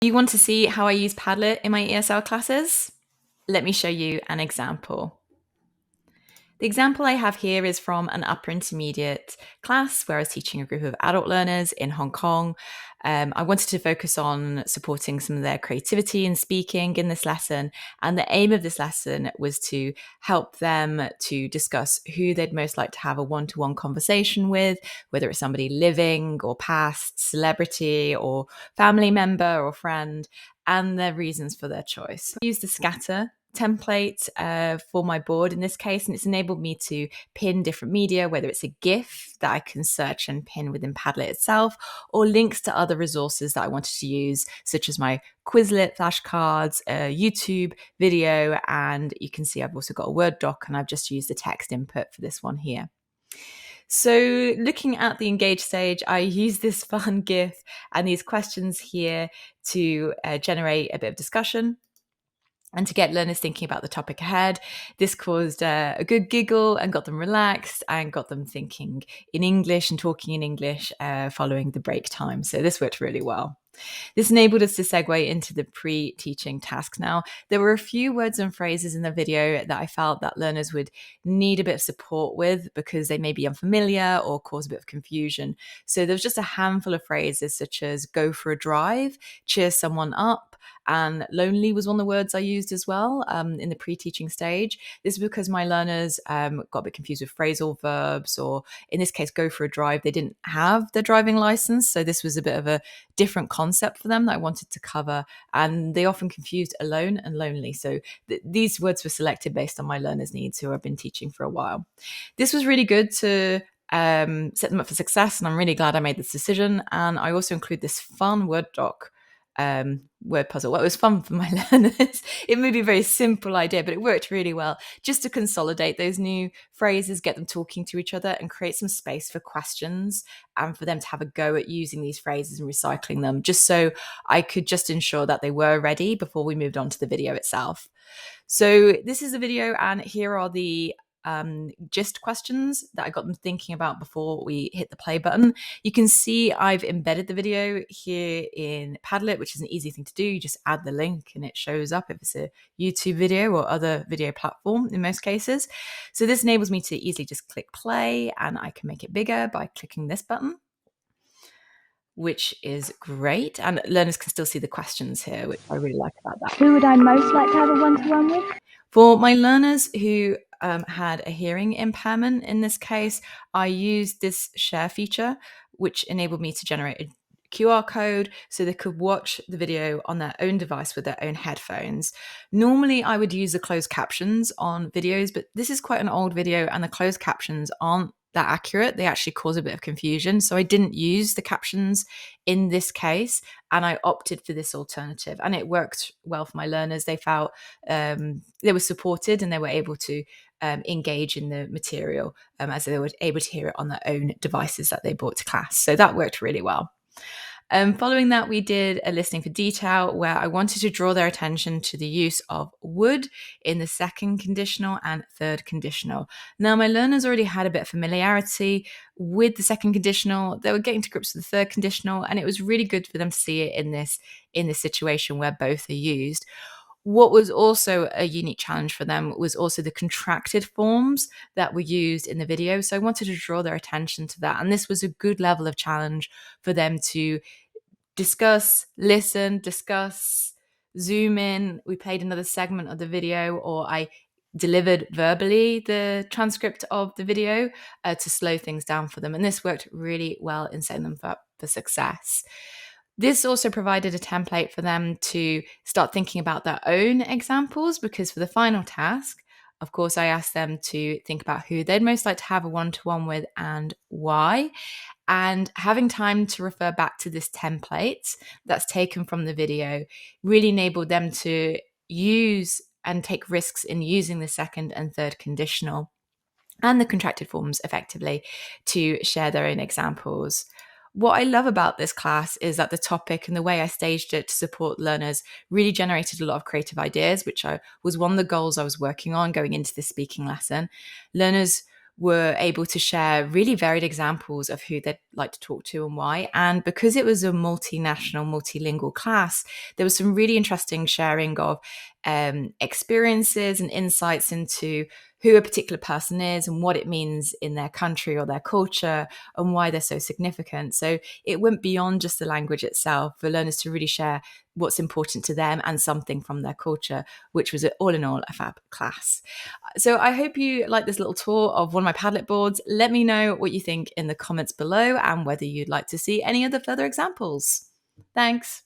You want to see how I use Padlet in my ESL classes? Let me show you an example. The example I have here is from an upper intermediate class where I was teaching a group of adult learners in Hong Kong. I wanted to focus on supporting some of their creativity and speaking in this lesson. And the aim of this lesson was to help them to discuss who they'd most like to have a one-to-one conversation with, whether it's somebody living or past, celebrity or family member or friend, and their reasons for their choice. I used the scatter template for my board in this case, and it's enabled me to pin different media, whether it's a GIF that I can search and pin within Padlet itself, or links to other resources that I wanted to use, such as my Quizlet flashcards, YouTube video, and you can see I've also got a Word doc, and I've just used the text input for this one here. So looking at the engage stage, I use this fun GIF and these questions here to generate a bit of discussion and to get learners thinking about the topic ahead. This caused a good giggle and got them relaxed and got them thinking in English and talking in English following the break time. So this worked really well. This enabled us to segue into the pre-teaching task. Now, there were a few words and phrases in the video that I felt that learners would need a bit of support with because they may be unfamiliar or cause a bit of confusion. So there was just a handful of phrases such as go for a drive, cheer someone up, and lonely was one of the words I used as well in the pre-teaching stage. This is because my learners got a bit confused with phrasal verbs, or in this case, go for a drive. They didn't have their driving license, so this was a bit of a different concept for them that I wanted to cover, and they often confused alone and lonely. So these words were selected based on my learners' needs who I've been teaching for a while. This was really good to set them up for success, and I'm really glad I made this decision. And I also include this fun Word doc word puzzle. Well, it was fun for my learners. It may be a very simple idea, but it worked really well just to consolidate those new phrases, get them talking to each other, and create some space for questions and for them to have a go at using these phrases and recycling them, just so I could just ensure that they were ready before we moved on to the video itself. So this is the video, and here are the gist questions that I got them thinking about before we hit the play button. You can see I've embedded the video here in Padlet, which is an easy thing to do. You just add the link and it shows up if it's a YouTube video or other video platform in most cases. So this enables me to easily just click play, and I can make it bigger by clicking this button, which is great. And learners can still see the questions here, which I really like about that. Who would I most like to have a one-to-one with? For my learners who had a hearing impairment, in this case, I used this share feature, which enabled me to generate a QR code so they could watch the video on their own device with their own headphones. Normally, I would use the closed captions on videos, but this is quite an old video and the closed captions aren't that accurate. They actually cause a bit of confusion. So I didn't use the captions in this case, and I opted for this alternative. And it worked well for my learners. They felt they were supported and they were able to engage in the material as they were able to hear it on their own devices that they brought to class. So that worked really well. Following that, we did a listening for detail where I wanted to draw their attention to the use of would in the second conditional and third conditional. Now, my learners already had a bit of familiarity with the second conditional. They were getting to grips with the third conditional, and it was really good for them to see it in this situation where both are used. What was also a unique challenge for them was also the contracted forms that were used in the video. So I wanted to draw their attention to that. And this was a good level of challenge for them to discuss, listen, discuss, zoom in. We played another segment of the video, or I delivered verbally the transcript of the video to slow things down for them. And this worked really well in setting them up for success. This also provided a template for them to start thinking about their own examples, because for the final task, of course, I asked them to think about who they'd most like to have a one-to-one with and why. And having time to refer back to this template that's taken from the video really enabled them to use and take risks in using the second and third conditional and the contracted forms effectively to share their own examples. What I love about this class is that the topic and the way I staged it to support learners really generated a lot of creative ideas, which was one of the goals I was working on going into this speaking lesson. Learners were able to share really varied examples of who they'd like to talk to and why. And because it was a multinational, multilingual class, there was some really interesting sharing of experiences and insights into who a particular person is and what it means in their country or their culture and why they're so significant. So it went beyond just the language itself for learners to really share what's important to them and something from their culture, which was all in all a fab class. So I hope you like this little tour of one of my Padlet boards. Let me know what you think in the comments below and whether you'd like to see any other further examples. Thanks.